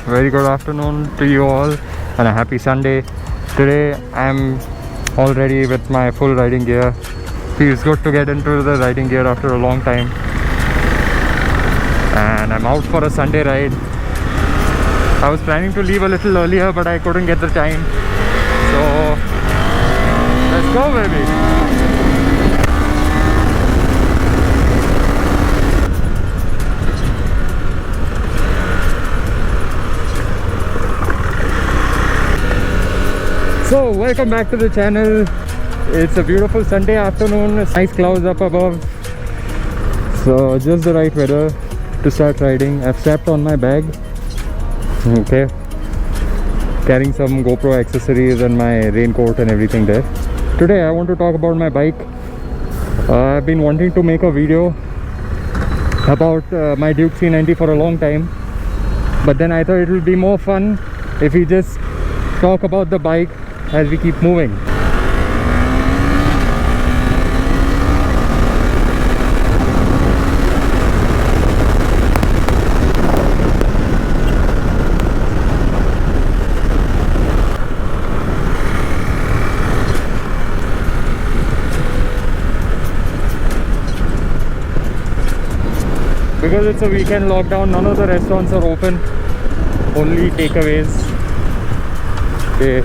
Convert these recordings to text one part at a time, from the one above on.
very good afternoon to you all and a happy Sunday. Today I'm all ready with my full riding gear. Feels good to get into the riding gear after a long time. And I'm out for a Sunday ride. I was planning to leave a little earlier, but I couldn't get the time. So let's go, baby. So welcome back to the channel. It's a beautiful Sunday afternoon. It's nice clouds up above. So just the right weather to start riding. I've strapped on my bag. Okay. Carrying some GoPro accessories and my raincoat and everything there. Today I want to talk about my bike. I've been wanting to make a video about my Duke 390 for a long time. But then I thought it would be more fun if we just talk about the bike as we keep moving. Because it's a weekend lockdown, none of the restaurants are open, only takeaways. Okay.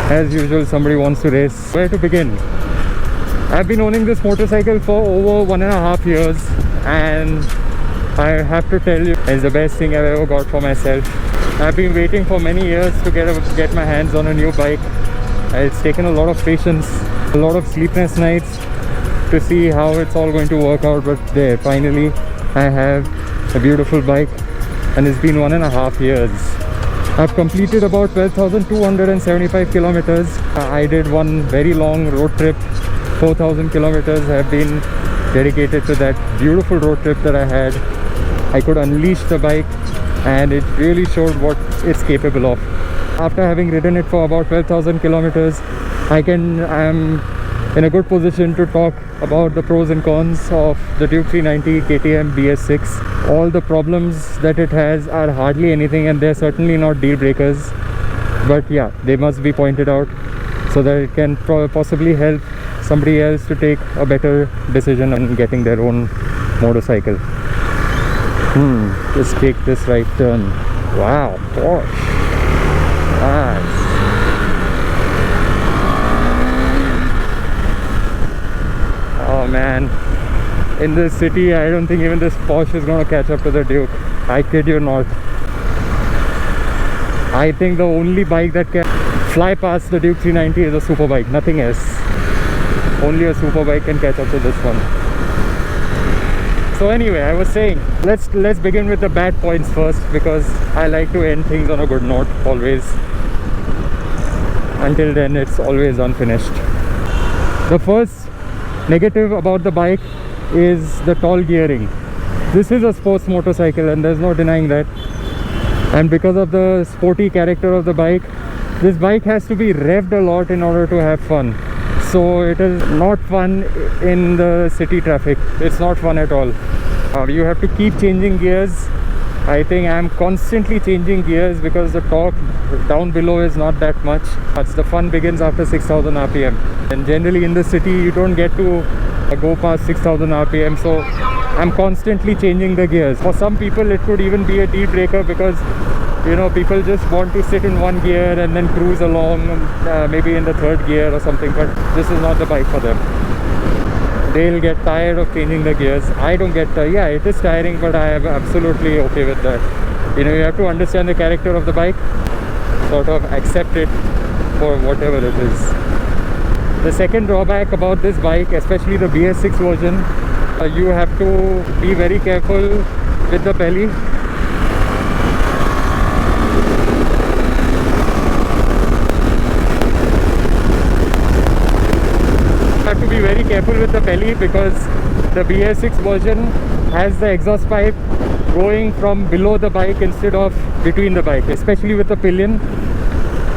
As usual, somebody wants to race. Where to begin? I've been owning this motorcycle for over 1.5 years, and I have to tell you, it's the best thing I've ever got for myself. I've been waiting for many years to get my hands on a new bike. It's taken a lot of patience, a lot of sleepless nights to see how it's all going to work out, but there, finally I have a beautiful bike, and it's been 1.5 years. I've completed about 12,275 kilometers. I did one very long road trip, 4,000 kilometers have been dedicated to that beautiful road trip that I had. I could unleash the bike and it really showed what it's capable of. After having ridden it for about 12,000 kilometers, I'm in a good position to talk about the pros and cons of the Duke 390 KTM BS6. All the problems that it has are hardly anything, and they're certainly not deal breakers, but yeah, they must be pointed out so that it can possibly help somebody else to take a better decision on getting their own motorcycle. Just take this right turn. Wow, Porsche. Nice. Oh man, in this city I don't think even this Porsche is going to catch up to the Duke. I kid you not. I think the only bike that can fly past the Duke 390 is a superbike, nothing else. Only a superbike can catch up to this one. So anyway, I was saying, let's begin with the bad points first, because I like to end things on a good note always. Until then, it's always unfinished. The first negative about the bike is the tall gearing. This is a sports motorcycle and there's no denying that, and because of the sporty character of the bike, this bike has to be revved a lot in order to have fun. So it is not fun in the city traffic. It's not fun at all. You have to keep changing gears. I think I'm constantly changing gears because the torque down below is not that much. The fun begins after 6,000 RPM, and generally in the city you don't get to go past 6,000 RPM, so I'm constantly changing the gears. For some people it could even be a deal breaker, because you know, people just want to sit in one gear and then cruise along, maybe in the third gear or something, but this is not the bike for them. They'll get tired of changing the gears. I don't get tired. Yeah, it is tiring, but I am absolutely okay with that. You know, you have to understand the character of the bike, sort of accept it for whatever it is. The second drawback about this bike, especially the BS6 version, you have to be very careful with the belly. Have to be very careful with the belly, because the BS6 version has the exhaust pipe going from below the bike instead of between the bike, especially with the pillion.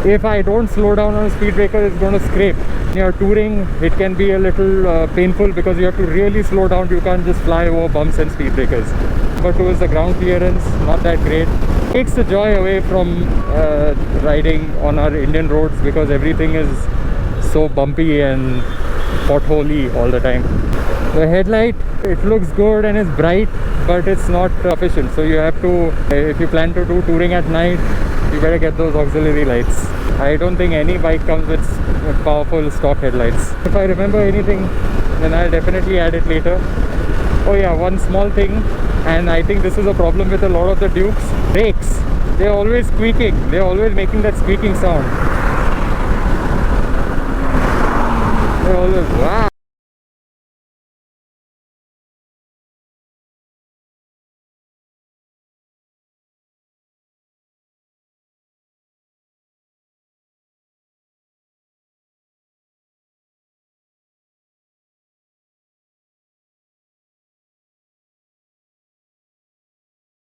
If I don't slow down on a speed breaker, it's going to scrape. When you're touring, it can be a little painful, because you have to really slow down. You can't just fly over bumps and speed breakers. but towards the ground clearance, not that great. Takes the joy away from riding on our Indian roads because everything is so bumpy and potholy all the time. The headlight, it looks good and it's bright, but it's not efficient. So you have to, if you plan to do touring at night, you better get those auxiliary lights. I don't think any bike comes with powerful stock headlights. If I remember anything, then I'll definitely add it later. Oh yeah, one small thing, and I think this is a problem with a lot of the Dukes. Brakes, they're always squeaking. They're always making that squeaking sound. They're always, wow.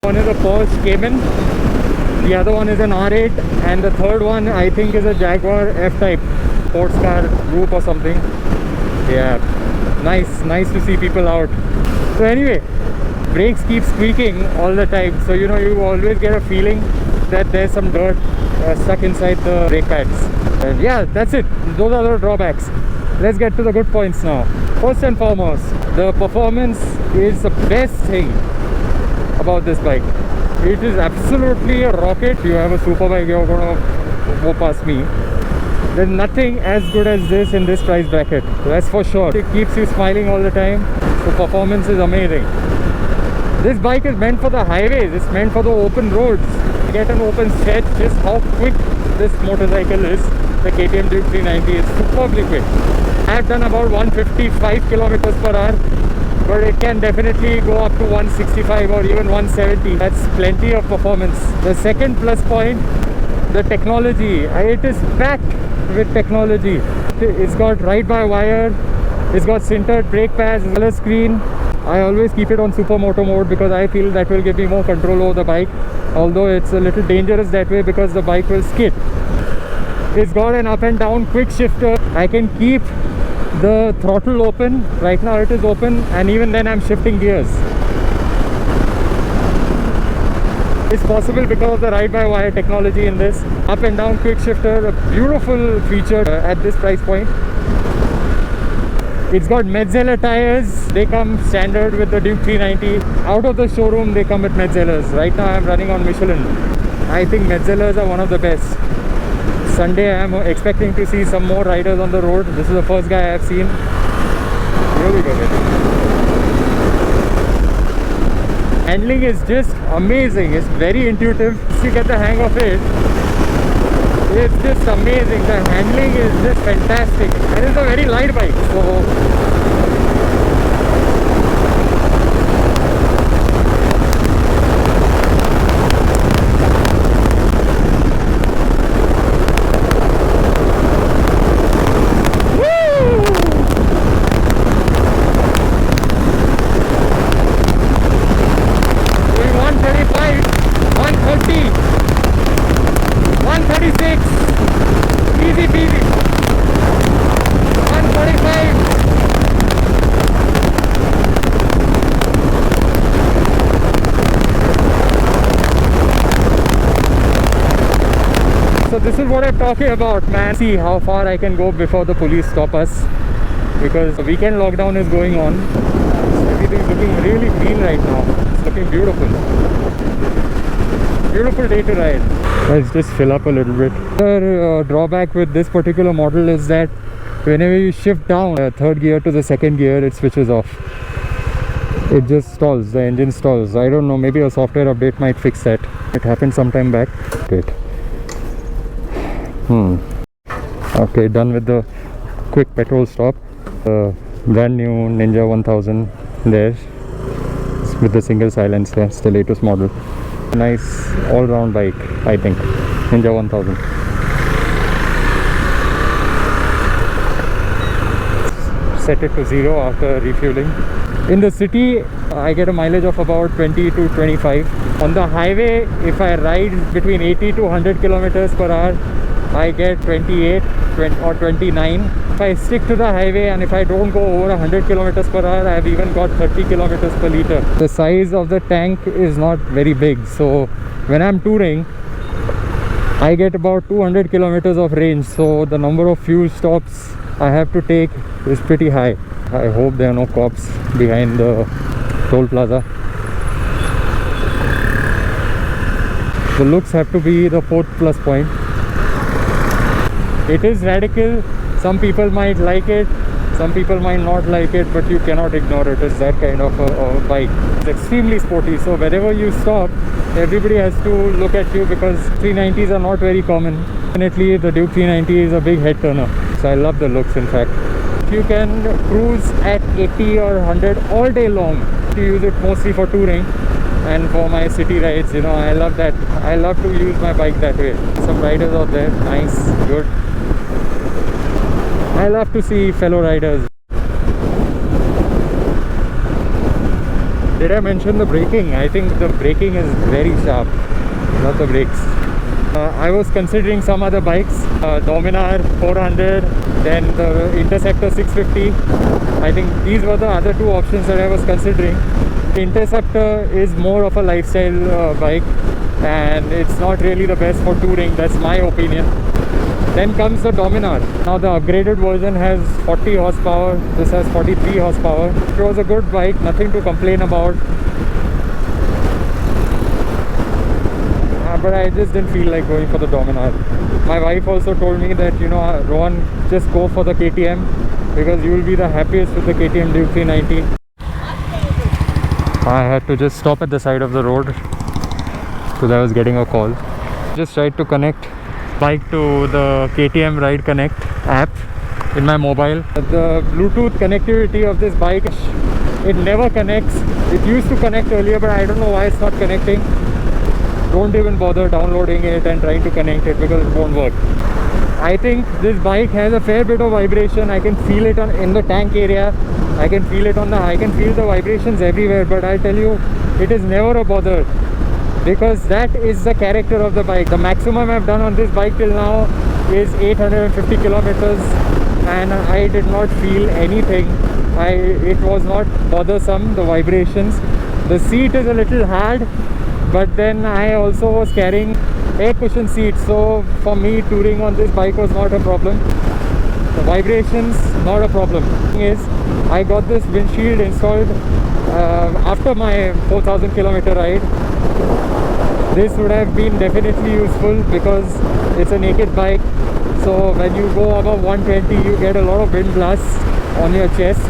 One is a Porsche Cayman, the other one is an R8, and the third one I think is a Jaguar F-Type sports car group or something. Yeah, nice to see people out. So anyway, brakes keep squeaking all the time, so you know, you always get a feeling that there's some dirt stuck inside the brake pads. And yeah, that's it. Those are the drawbacks. Let's get to the good points now. First and foremost, the performance is the best thing about this bike. It is absolutely a rocket. You have a super bike, you're gonna go past me. There's nothing as good as this in this price bracket, that's for sure. It keeps you smiling all the time. So performance is amazing. This bike is meant for the highways, it's meant for the open roads. You get an open stretch, just how quick this motorcycle is. The KTM Duke 390 is superbly quick. I've done about 155 kilometers per hour, but it can definitely go up to 165 or even 170. That's plenty of performance. The second plus point, the technology. It is packed with technology. It's got ride-by-wire, it's got sintered brake pads, color screen. I always keep it on supermoto mode because I feel that will give me more control over the bike, although it's a little dangerous that way because the bike will skid. It's got an up and down quick shifter. I can keep the throttle open. Right now it is open, and even then I'm shifting gears. It's possible because of the ride-by-wire technology in this. Up and down quick shifter, a beautiful feature at this price point. It's got Metzeler tires. They come standard with the Duke 390. Out of the showroom they come with Metzellers. Right now I'm running on Michelin. I think Metzellers are one of the best. Sunday I am expecting to see some more riders on the road. This is the first guy I have seen. Really good. Handling is just amazing. It's very intuitive. Once you get the hang of it, it's just amazing. The handling is just fantastic. And it's a very light bike. So this is what I'm talking about, man. See how far I can go before the police stop us, because the weekend lockdown is going on. Everything's looking really clean right now. It's looking beautiful. Beautiful day to ride. Let's just fill up a little bit. The drawback with this particular model is that whenever you shift down third gear to the second gear, it switches off. It just stalls, the engine stalls. I don't know, maybe a software update might fix that. It happened some time back. Great. Okay, done with the quick petrol stop. Brand new Ninja 1000 there with the single silencer. It's the latest model. Nice all-round bike, I think. Ninja 1000. Set it to 0 after refueling. In the city, I get a mileage of about 20 to 25. On the highway, if I ride between 80 to 100 kilometers per hour, I get 28 or 29. If I stick to the highway and if I don't go over 100 kilometers per hour, I have even got 30 kilometers per liter. The size of the tank is not very big, so when I'm touring, I get about 200 kilometers of range, so the number of fuel stops I have to take is pretty high. I hope there are no cops behind the toll plaza. The looks have to be the fourth plus point. It is radical. Some people might like it, some people might not like it, but you cannot ignore it. It's that kind of a bike. It's extremely sporty, so wherever you stop, everybody has to look at you because 390s are not very common. Definitely the Duke 390 is a big head turner, so I love the looks. In fact, you can cruise at 80 or 100 all day long. To use it mostly for touring and for my city rides, you know, I love that. I love to use my bike that way. Some riders out there, nice, good. I love to see fellow riders. Did I mention the braking? I think the braking is very sharp, not the brakes. I was considering some other bikes, Dominar 400, then the Interceptor 650. I think these were the other two options that I was considering. The Interceptor is more of a lifestyle bike and it's not really the best for touring, that's my opinion. Then comes the Dominar. Now the upgraded version has 40 horsepower, this has 43 horsepower. It was a good bike, nothing to complain about. But I just didn't feel like going for the Dominar. My wife also told me that, you know, Rohan, just go for the KTM because you will be the happiest with the KTM Duke 390. I had to just stop at the side of the road because I was getting a call. Just tried to connect bike to the KTM Ride Connect app in my mobile. The Bluetooth connectivity of this bike, it never connects. It used to connect earlier, but I don't know why it's not connecting. Don't even bother downloading it and trying to connect it because it won't work. I think this bike has a fair bit of vibration. I can feel it in the tank area. I can feel it I can feel the vibrations everywhere, but I tell you, it is never a bother because that is the character of the bike. The maximum I've done on this bike till now is 850 kilometers and I did not feel anything. It was not bothersome, the vibrations. The seat is a little hard, but then I also was carrying air cushion seats, so for me touring on this bike was not a problem. The vibrations, not a problem. The thing is, I got this windshield installed after my 4,000 kilometer ride. This would have been definitely useful because it's a naked bike, so when you go above 120 you get a lot of wind blasts on your chest,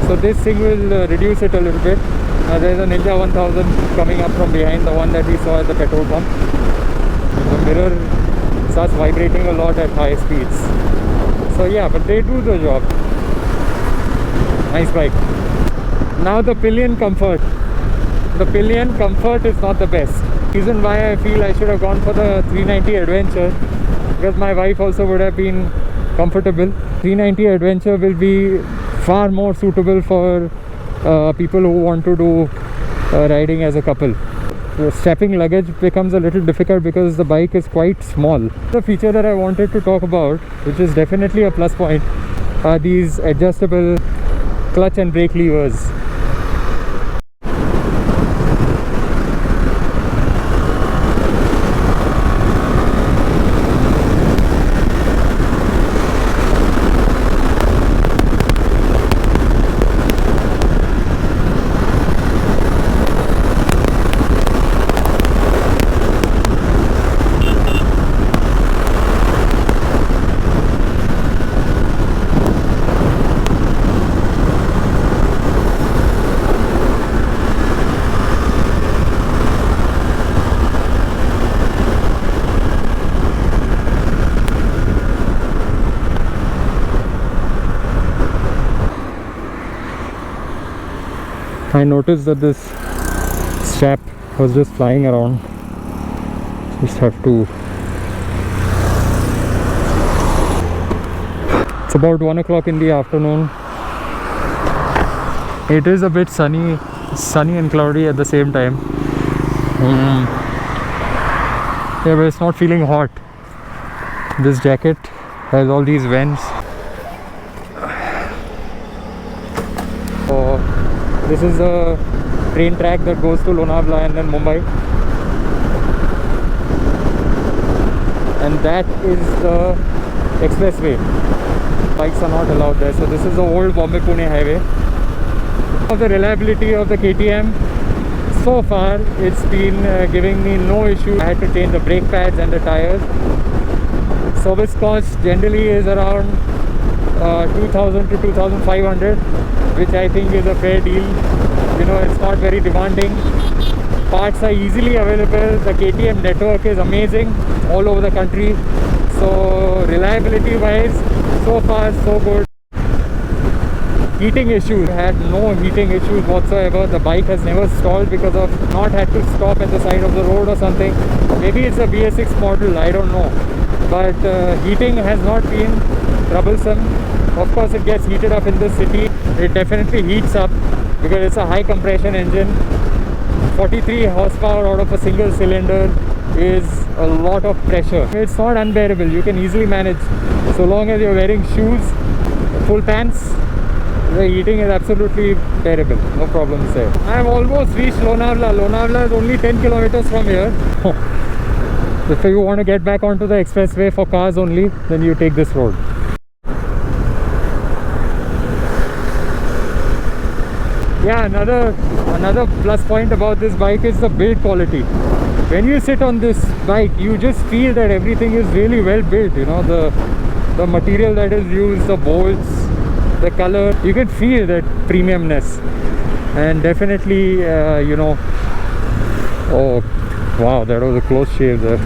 so this thing will reduce it a little bit. There's a Ninja 1000 coming up from behind, the one that we saw at the petrol pump. The mirror starts vibrating a lot at high speeds, so yeah, but they do the job. Nice bike. Now the pillion comfort. The pillion comfort is not the best. Reason why I feel I should have gone for the 390 Adventure, because my wife also would have been comfortable. 390 Adventure will be far more suitable for people who want to do riding as a couple. The strapping luggage becomes a little difficult because the bike is quite small. The feature that I wanted to talk about, which is definitely a plus point, are these adjustable clutch and brake levers. I noticed that this strap was just flying around. Just have to. It's about 1 o'clock in the afternoon. It is a bit sunny and cloudy at the same time. Yeah, but it's not feeling hot. This jacket has all these vents. This is a train track that goes to Lonavala and then Mumbai. And that is the expressway. Bikes are not allowed there. So this is the old Bombay-Pune highway. Of the reliability of the KTM, so far it's been giving me no issue. I had to change the brake pads and the tires. Service cost generally is around 2000 to 2500, which I think is a fair deal. You know, it's not very demanding. Parts are easily available. The KTM network is amazing all over the country. So reliability wise, so far so good. Heating issues, had no heating issues whatsoever. The bike has never stalled because of not had to stop at the side of the road or something. Maybe it's a BS6 model, I don't know. But heating has not been troublesome. Of course it gets heated up in the city. It definitely heats up because it's a high compression engine. 43 horsepower out of a single cylinder is a lot of pressure. It's not unbearable, you can easily manage. So long as you're wearing shoes, full pants, the heating is absolutely bearable, no problems there. I've almost reached Lonavala. Lonavala is only 10 kilometers from here. If you want to get back onto the expressway for cars only, then you take this road. Yeah, another plus point about this bike is the build quality. When you sit on this bike, you just feel that everything is really well built. You know, the material that is used, the bolts, the color, you can feel that premiumness. And definitely you know, oh wow, that was a close shave there.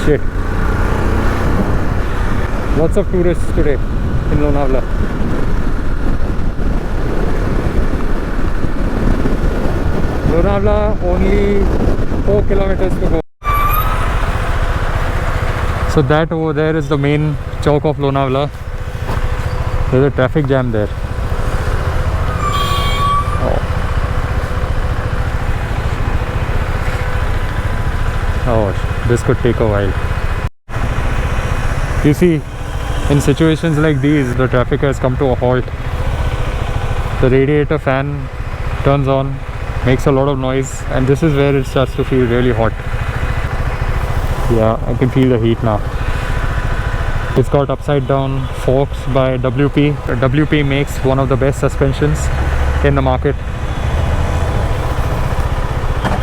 Shit. Lots of tourists today in Lonavala. Lonavala, only 4 kilometers to go. So that over there is the main chowk of Lonavala. There's a traffic jam there. Oh, this could take a while. You see, in situations like these, the traffic has come to a halt. The radiator fan turns on, makes a lot of noise, and this is where it starts to feel really hot. Yeah, I can feel the heat now. It's got upside down forks by WP. WP makes one of the best suspensions in the market.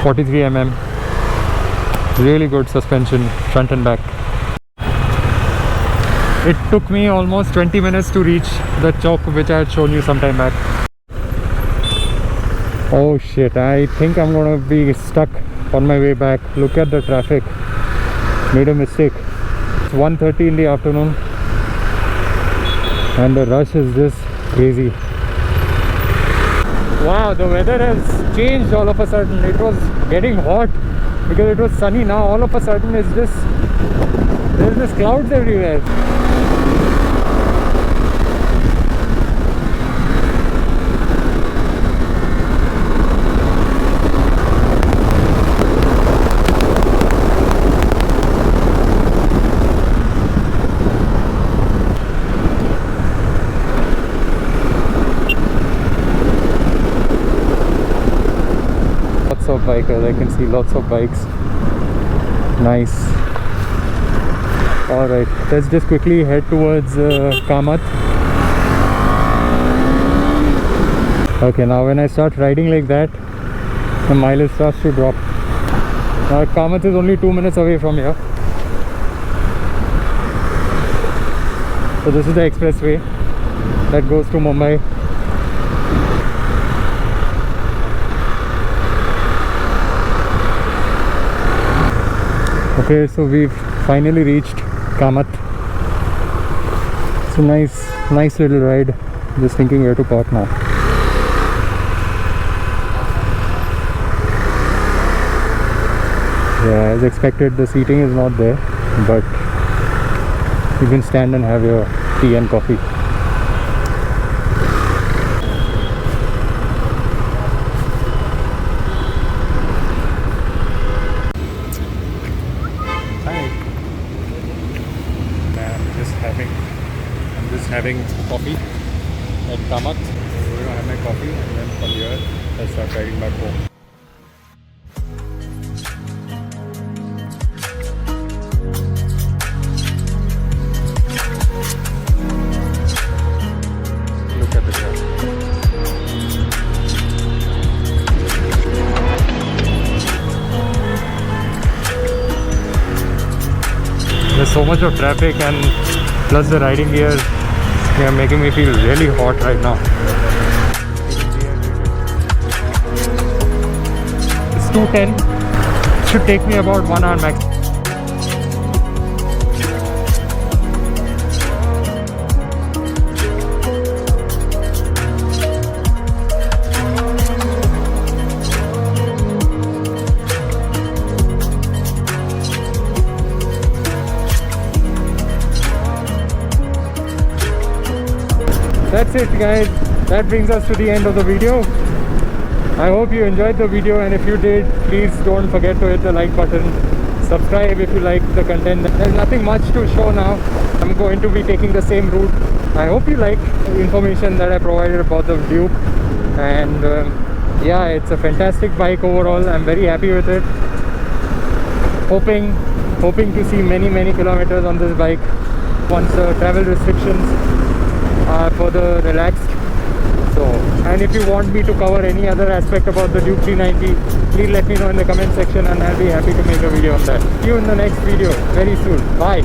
43 mm. Really good suspension, front and back. It took me almost 20 minutes to reach the chowk which I had shown you some time back. Oh shit, I think I'm gonna be stuck on my way back. Look at the traffic. Made a mistake. It's 1:30 in the afternoon and the rush is just crazy. Wow, the weather has changed all of a sudden. It was getting hot because it was sunny. Now all of a sudden it's just, there's just clouds everywhere. Of bikers, I can see lots of bikes. Nice. Alright, let's just quickly head towards Kamath. Okay, now when I start riding like that, the mileage starts to drop. Now Kamath is only 2 minutes away from here. So this is the expressway that goes to Mumbai. Okay, so we've finally reached Kamath. It's a nice little ride. Just thinking where to park now. Yeah, as expected, the seating is not there, but you can stand and have your tea and coffee. Having coffee at Kamath. So we're gonna have my coffee and then from here start riding back home. Look at the truck. There's so much of traffic and plus the riding gear making me feel really hot right now. It's 2:10. Should take me about 1 hour max. That's it guys, that brings us to the end of the video. I hope you enjoyed the video, and if you did, please don't forget to hit the like button. Subscribe if you like the content. There's nothing much to show now. I'm going to be taking the same route. I hope you like the information that I provided about the Duke, and yeah, it's a fantastic bike overall. I'm very happy with it. Hoping to see many kilometers on this bike once the travel restrictions are further relaxed. So, and if you want me to cover any other aspect about the Duke 390, please let me know in the comment section and I'll be happy to make a video on that. See you in the next video very soon. Bye.